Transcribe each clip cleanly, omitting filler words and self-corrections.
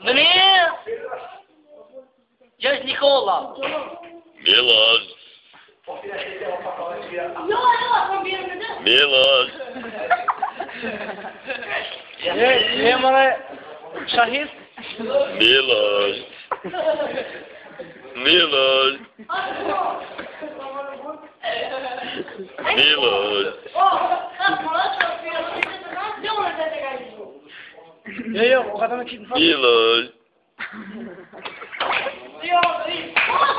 Vëni! Gjesh Nikola. Miloš. Miloš. Mëre Shahid? Miloš. Miloš. Miloš. Jo, ka me qitë në fakt. Miloš.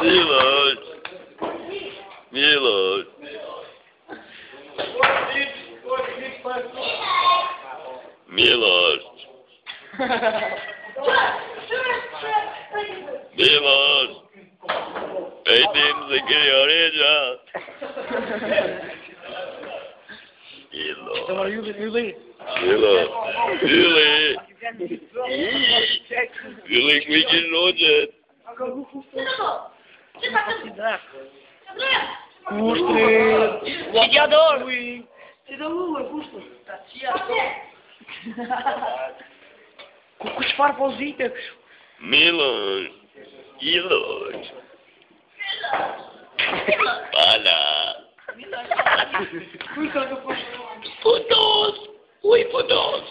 Miloš. Miloš. Miloš. Miloš. E tim se kërë oregja. Miloš. Të marrë Ylli. Miloš. Ylli. Ylli kujqin roqet. Kushtri. Si t'ja dorë. Si të luë, kushtri. Ta qia dorë. Ku çfarë pozite? Miloš. Miloš. Pala. Putos. Uj, putos.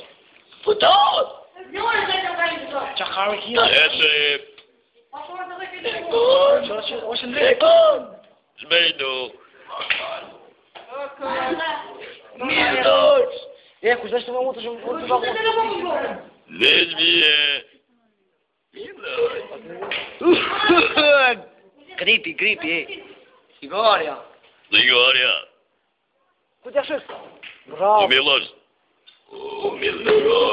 Putos. Qa karë kina? E trip. O shëndrejt. Zbejdu. Miloš. Kush është të më të shumë? Lezbije. Gripi. Sigarja. Sigarja. Ku t'ja shës? Bravo. O Miloš. O Miloš.